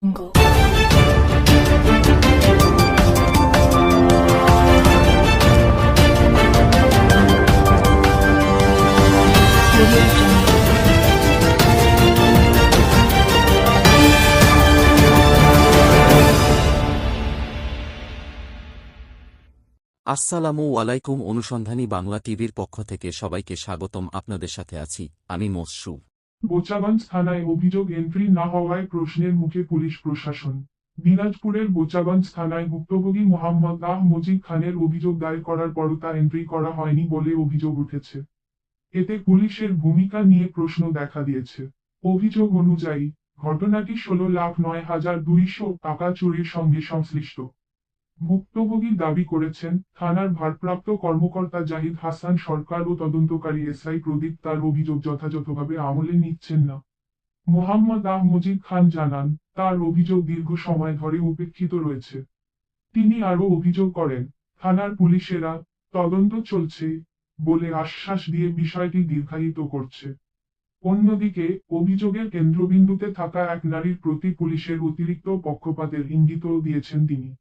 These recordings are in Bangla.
jungle audio jungle আসসালামু আলাইকুম। অনুসন্ধানী বাংলা টিভির পক্ষ থেকে সবাইকে স্বাগতম। আপনাদের সাথে আছি আমি মসরু। বোচাগঞ্জ থানায় অভিযোগ এন্ট্রি না হওয়ায় প্রশ্নের মুখে পুলিশ প্রশাসন। দিনাজপুরের বোচাগঞ্জ থানায় ভুক্তভোগী মোহাম্মদ মজিদ খানের অভিযোগ দায়ের করার পরও তা এন্ট্রি করা হয়নি বলে অভিযোগ উঠেছে। এতে পুলিশের ভূমিকা নিয়ে প্রশ্ন দেখা দিয়েছে। অভিযোগ অনুযায়ী ঘটনাটি 16,09,200 টাকা চুরির সঙ্গে সংশ্লিষ্ট। ভুক্তভোগী দাবি করেছেন, থানার ভারপ্রাপ্ত কর্মকর্তা জাহিদ হাসান সরকার ও তদন্তকারী এসআই প্রদীপ তার অভিযোগ যথাযথভাবে আমলে নিচ্ছেন না। মোহাম্মদ মজিদ খান জানান, তার অভিযোগ দীর্ঘ সময় ধরে উপেক্ষিত রয়েছে। তিনি আরও অভিযোগ করেন, থানার পুলিশেরা তদন্ত চলছে বলে আশ্বাস দিয়ে বিষয়টি দীর্ঘায়িত করছে। অন্যদিকে অভিযোগের কেন্দ্রবিন্দুতে থাকা এক নারীর প্রতি পুলিশের অতিরিক্ত পক্ষপাতের ইঙ্গিতও দিয়েছেন তিনি।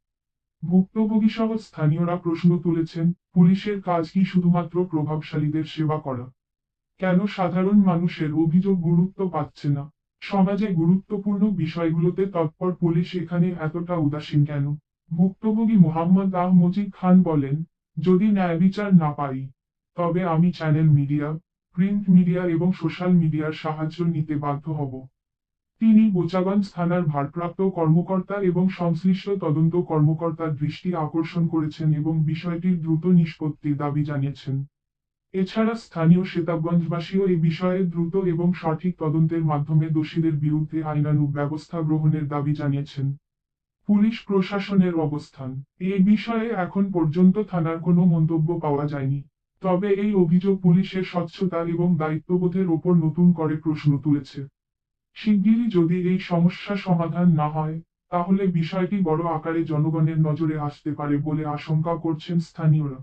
ভুক্তভোগীসহ স্থানীয়রা প্রশ্ন তুলেছেন, পুলিশের কাজ কি শুধুমাত্র প্রভাবশালীদের সেবা করা? কেন সাধারণ মানুষের অভিযোগ গুরুত্ব পাচ্ছে না? সমাজে গুরুত্বপূর্ণ বিষয়গুলোতে তৎপর পুলিশ এখানে এতটা উদাসীন কেন? ভুক্তভোগী মোহাম্মদ মজিদ খান বলেন, যদি ন্যায় বিচার না পাই, তবে আমি চ্যানেল মিডিয়া, প্রিন্ট মিডিয়া এবং সোশ্যাল মিডিয়ার সাহায্য নিতে বাধ্য হব। তিনি বোচাগঞ্জ থানার ভারপ্রাপ্ত কর্মকর্তা এবং সংশ্লিষ্ট তদন্ত কর্মকর্তার দৃষ্টি আকর্ষণ করেছেন এবং বিষয়টির দ্রুত নিষ্পত্তির দাবি জানিয়েছেন। এছাড়া স্থানীয় সেতাবগঞ্জবাসীও এ বিষয়ে দ্রুত এবং সঠিক তদন্তের মাধ্যমে দোষীদের বিরুদ্ধে আইনানুগ ব্যবস্থা গ্রহণের দাবি জানিয়েছেন। পুলিশ প্রশাসনের অবস্থান এ বিষয়ে এখন পর্যন্ত থানার কোনো মন্তব্য পাওয়া যায়নি। তবে এই অভিযোগ পুলিশের স্বচ্ছতা এবং দায়িত্ববোধের ওপর নতুন করে প্রশ্ন তুলেছে। শিগগিরই যদি এই সমস্যা সমাধান না হয়, তাহলে বিষয়টি বড় আকারে জনগণের নজরে আসতে পারে বলে আশঙ্কা করছেন স্থানীয়রা।